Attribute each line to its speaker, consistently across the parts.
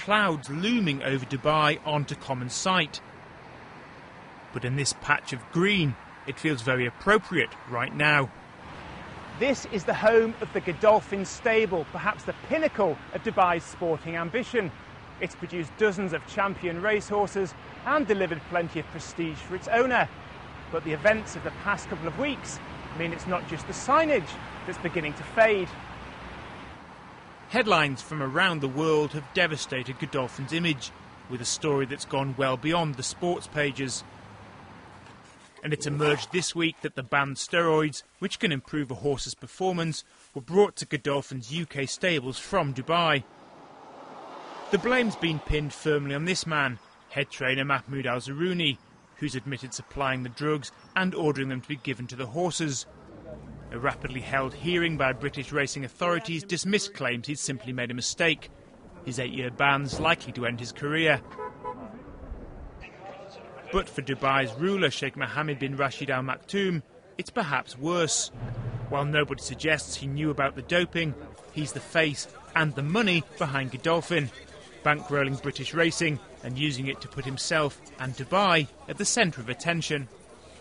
Speaker 1: clouds looming over Dubai onto common sight. But in this patch of green, it feels very appropriate right now.
Speaker 2: This is the home of the Godolphin stable, perhaps the pinnacle of Dubai's sporting ambition. It's produced dozens of champion racehorses and delivered plenty of prestige for its owner. But the events of the past couple of weeks mean it's not just the signage that's beginning to fade.
Speaker 1: Headlines from around the world have devastated Godolphin's image, with a story that's gone well beyond the sports pages. And it's emerged this week that the banned steroids, which can improve a horse's performance, were brought to Godolphin's UK stables from Dubai. The blame's been pinned firmly on this man, head trainer Mahmoud Al-Zaruni, who's admitted supplying the drugs and ordering them to be given to the horses. A rapidly held hearing by British racing authorities dismissed claims he'd simply made a mistake. His 8-year ban's likely to end his career. But for Dubai's ruler, Sheikh Mohammed bin Rashid Al Maktoum, it's perhaps worse. While nobody suggests he knew about the doping, he's the face and the money behind Godolphin, bankrolling British racing and using it to put himself and Dubai at the centre of attention.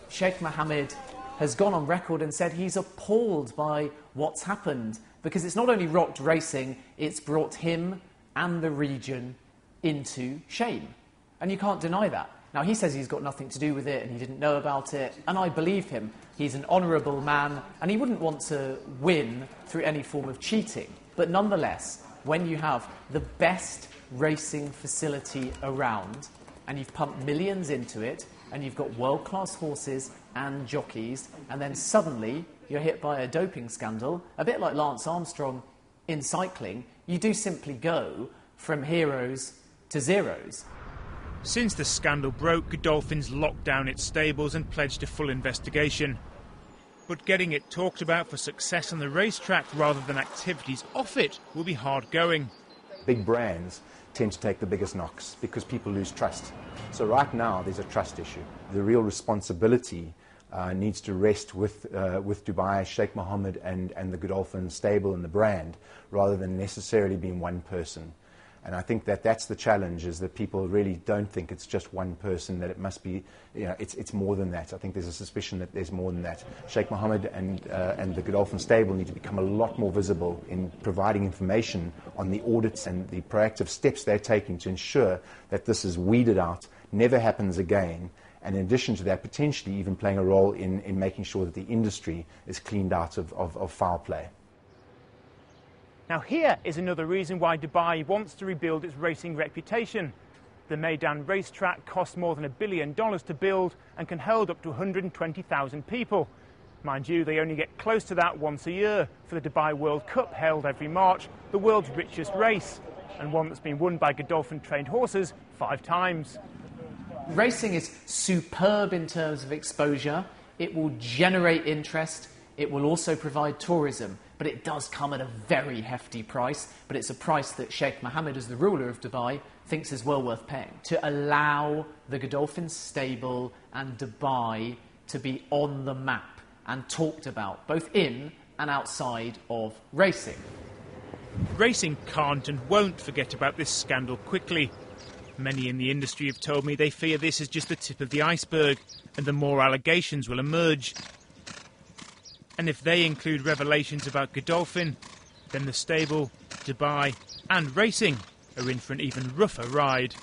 Speaker 3: Sheikh Mohammed has gone on record and said he's appalled by what's happened, because it's not only rocked racing, it's brought him and the region into shame. And you can't deny that. Now, he says he's got nothing to do with it and he didn't know about it, and I believe him. He's an honourable man and he wouldn't want to win through any form of cheating. But nonetheless, when you have the best racing facility around and you've pumped millions into it and you've got world-class horses and jockeys, and then suddenly you're hit by a doping scandal, a bit like Lance Armstrong in cycling, you do simply go from heroes to zeros.
Speaker 1: Since the scandal broke, Godolphin's locked down its stables and pledged a full investigation. But getting it talked about for success on the racetrack rather than activities off it will be hard going.
Speaker 4: Big brands tend to take the biggest knocks because people lose trust. So right now there's a trust issue. The real responsibility needs to rest with Dubai, Sheikh Mohammed and the Godolphin stable and the brand, rather than necessarily being one person. And I think that that's the challenge, is that people really don't think it's just one person, that it must be, you know, it's more than that. I think there's a suspicion that there's more than that. Sheikh Mohammed and the Godolphin stable need to become a lot more visible in providing information on the audits and the proactive steps they're taking to ensure that this is weeded out, never happens again, and in addition to that, potentially even playing a role in making sure that the industry is cleaned out of foul play.
Speaker 2: Now here is another reason why Dubai wants to rebuild its racing reputation. The Meydan racetrack costs more than $1 billion to build and can hold up to 120,000 people. Mind you, they only get close to that once a year for the Dubai World Cup held every March, the world's richest race, and one that's been won by Godolphin-trained horses 5 times.
Speaker 3: Racing is superb in terms of exposure. It will generate interest. It will also provide tourism. But it does come at a very hefty price. But it's a price that Sheikh Mohammed, as the ruler of Dubai, thinks is well worth paying, to allow the Godolphin stable and Dubai to be on the map and talked about, both in and outside of racing.
Speaker 1: Racing can't and won't forget about this scandal quickly. Many in the industry have told me they fear this is just the tip of the iceberg and the more allegations will emerge. And if they include revelations about Godolphin, then the stable, Dubai and racing are in for an even rougher ride.